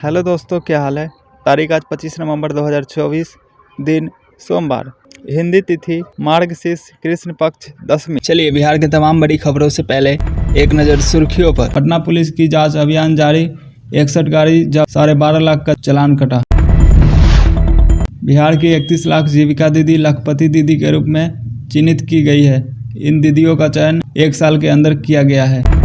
Hello दोस्तों, क्या हाल है। तारीख आज 25 नवंबर 2024, दिन सोमवार, हिंदी तिथि मार्गशीर्ष कृष्ण पक्ष दशमी। चलिए बिहार के तमाम बड़ी खबरों से पहले एक नज़र सुर्खियों पर। पटना पुलिस की जांच अभियान जारी, 61 गाड़ी जब्त, 12.5 लाख का चालान कटा। बिहार की 31 लाख जीविका दीदी लखपति दीदी के रूप में चिन्हित की गई है। इन दीदियों का चयन 1 साल के अंदर किया गया है।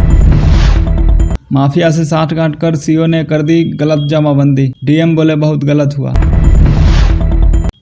माफिया से साठगांठ कर सीओ ने कर दी गलत जमाबंदी, डीएम बोले बहुत गलत हुआ।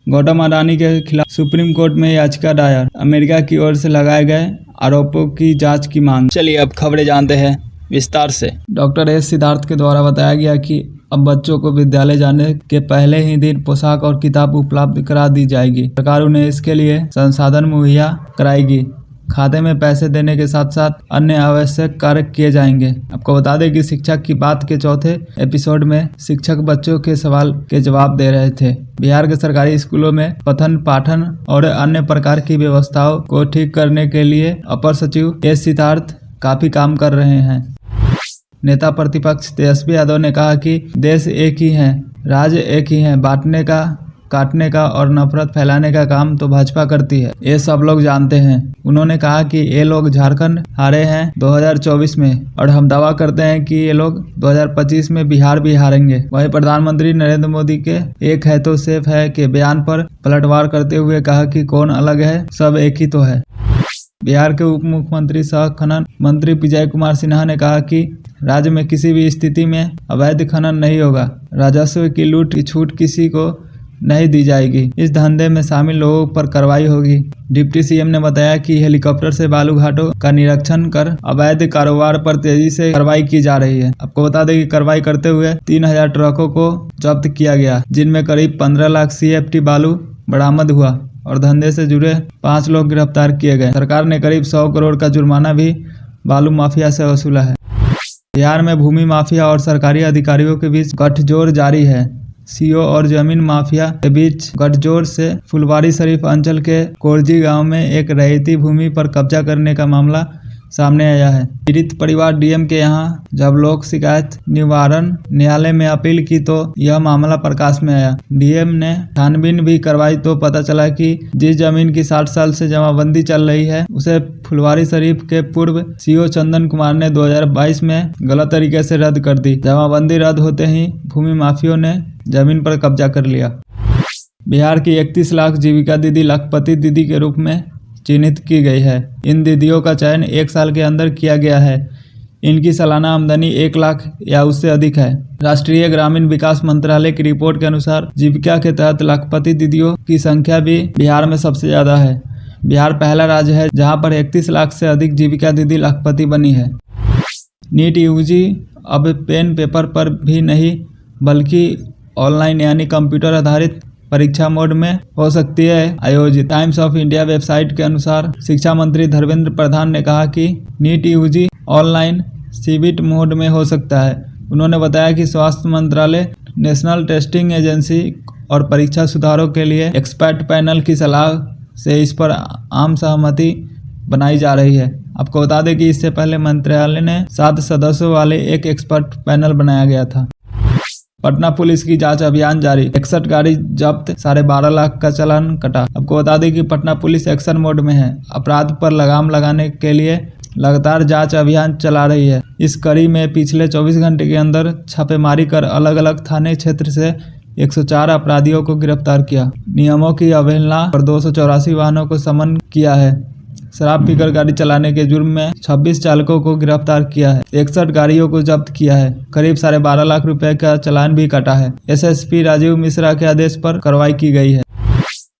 गौतम अडानी के खिलाफ सुप्रीम कोर्ट में याचिका दायर, अमेरिका की ओर से लगाए गए आरोपों की जांच की मांग। चलिए अब खबरें जानते हैं विस्तार से। डॉक्टर एस सिद्धार्थ के द्वारा बताया गया कि अब बच्चों को विद्यालय जाने के पहले ही दिन पोशाक और किताब उपलब्ध करा दी जाएगी। सरकार उन्हें इसके लिए संसाधन मुहैया कराएगी। खाते में पैसे देने के साथ साथ अन्य आवश्यक कार्य किए जाएंगे। आपको बता दें कि शिक्षक की बात के चौथे एपिसोड में शिक्षक बच्चों के सवाल के जवाब दे रहे थे। बिहार के सरकारी स्कूलों में पठन पाठन और अन्य प्रकार की व्यवस्थाओं को ठीक करने के लिए अपर सचिव एस सिद्धार्थ काफी काम कर रहे हैं। नेता प्रतिपक्ष तेजस्वी यादव ने कहा कि देश एक ही है, राज्य एक ही है, बांटने का, काटने का और नफरत फैलाने का काम तो भाजपा करती है, ये सब लोग जानते हैं। उन्होंने कहा कि ये लोग झारखंड हारे हैं 2024 में और हम दावा करते हैं कि ये लोग 2025 में बिहार भी हारेंगे। वहीं प्रधानमंत्री नरेंद्र मोदी के एक है तो सेफ है के बयान पर पलटवार करते हुए कहा कि कौन अलग है, सब एक ही तो है। बिहार के उप मुख्यमंत्री सह खनन मंत्री विजय कुमार सिन्हा ने कहा कि राज्य में किसी भी स्थिति में अवैध खनन नहीं होगा। राजस्व की लूट की छूट किसी को नहीं दी जाएगी। इस धंधे में शामिल लोगों पर कार्रवाई होगी। डिप्टी सीएम ने बताया कि हेलीकॉप्टर से बालू घाटों का निरीक्षण कर अवैध कारोबार पर तेजी से कार्रवाई की जा रही है। आपको बता दें कि कार्रवाई करते हुए 3000 ट्रकों को जब्त किया गया, जिनमें करीब 15 लाख CFT बालू बरामद हुआ और धंधे से जुड़े 5 लोग गिरफ्तार किए गए। सरकार ने करीब 100 करोड़ का जुर्माना भी बालू माफिया से वसूला है। बिहार में भूमि माफिया और सरकारी अधिकारियों के बीच गठजोड़ जारी है। सीओ और जमीन माफिया के बीच गठजोड़ से फुलवारीशरीफ अंचल के कोरजी गांव में एक रैयती भूमि पर कब्जा करने का मामला सामने आया है। पीड़ित परिवार डीएम के यहां जब लोक शिकायत निवारण न्यायालय में अपील की तो यह मामला प्रकाश में आया। डीएम ने छानबीन भी करवाई तो पता चला कि जिस जमीन की 60 साल से जमाबंदी चल रही है उसे फुलवारीशरीफ के पूर्व सीओ चंदन कुमार ने 2022 में गलत तरीके से रद्द कर दी। जमाबंदी रद्द होते ही भूमि माफियों ने जमीन पर कब्जा कर लिया। बिहार की 31 लाख जीविका दीदी लखपति दीदी के रूप में चिन्हित की गई है। इन दीदियों का चयन 1 साल के अंदर किया गया है। इनकी सालाना आमदनी 1 लाख या उससे अधिक है। राष्ट्रीय ग्रामीण विकास मंत्रालय की रिपोर्ट के अनुसार जीविका के तहत लखपति दीदियों की संख्या भी बिहार में सबसे ज्यादा है। बिहार पहला राज्य है जहां पर 31 लाख से अधिक जीविका दीदी लखपति बनी है। नीट यूजी अब पेन पेपर पर भी नहीं बल्कि ऑनलाइन यानी कंप्यूटर आधारित परीक्षा मोड में हो सकती है आयोजित। टाइम्स ऑफ इंडिया वेबसाइट के अनुसार शिक्षा मंत्री धर्मेंद्र प्रधान ने कहा कि NEET UG online CBT mode में हो सकता है। उन्होंने बताया कि स्वास्थ्य मंत्रालय, नेशनल टेस्टिंग एजेंसी और परीक्षा सुधारों के लिए एक्सपर्ट पैनल की सलाह से इस पर आम सहमति बनाई जा रही है। आपको बता दें कि इससे पहले मंत्रालय ने 7 सदस्यों वाले एक एक्सपर्ट पैनल बनाया गया था। पटना पुलिस की जांच अभियान जारी, 61 गाड़ी जब्त, 12.5 लाख का चालान कटा। आपको बता दें कि पटना पुलिस एक्शन मोड में है। अपराध पर लगाम लगाने के लिए लगातार जांच अभियान चला रही है। इस कड़ी में पिछले 24 घंटे के अंदर छापेमारी कर अलग अलग थाने क्षेत्र से 104 अपराधियों को गिरफ्तार किया। नियमों की अवहेलना और 284 वाहनों को समन किया है। शराब पीकर गाड़ी चलाने के जुर्म में 26 चालकों को गिरफ्तार किया है। 61 गाड़ियों को जब्त किया है। करीब 12.5 लाख रुपए का चालान भी काटा है। एसएसपी राजीव मिश्रा के आदेश पर कार्रवाई की गई है।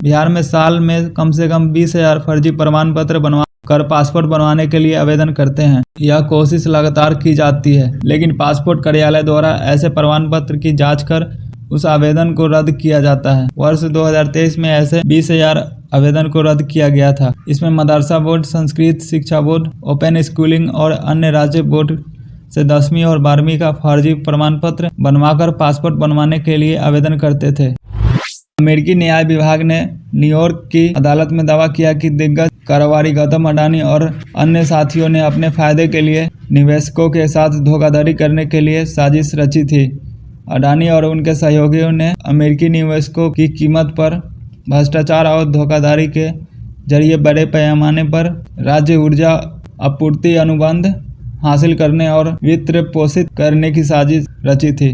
बिहार में साल में कम से कम 20,000 फर्जी प्रमाण पत्र बनवा कर पासपोर्ट बनवाने के लिए आवेदन करते हैं। यह कोशिश लगातार की जाती है, लेकिन पासपोर्ट कार्यालय द्वारा ऐसे प्रमाण पत्र की जाँच कर उस आवेदन को रद्द किया जाता है। वर्ष 2023 में ऐसे 20,000 आवेदन को रद्द किया गया था। इसमें मदरसा बोर्ड, संस्कृत शिक्षा बोर्ड, ओपन स्कूलिंग और अन्य राज्य बोर्ड से 10वीं और 12वीं का फर्जी प्रमाण पत्र बनवाकर पासपोर्ट बनवाने के लिए आवेदन करते थे। अमेरिकी न्याय विभाग ने न्यूयॉर्क की अदालत में दावा किया कि दिग्गज कारोबारी गौतम अडानी और अन्य साथियों ने अपने फायदे के लिए निवेशकों के साथ धोखाधड़ी करने के लिए साजिश रची थी। अडानी और उनके सहयोगियों ने अमेरिकी निवेशकों की कीमत पर भ्रष्टाचार और धोखाधड़ी के जरिए बड़े पैमाने पर राज्य ऊर्जा आपूर्ति अनुबंध हासिल करने और वित्त पोषित करने की साजिश रची थी।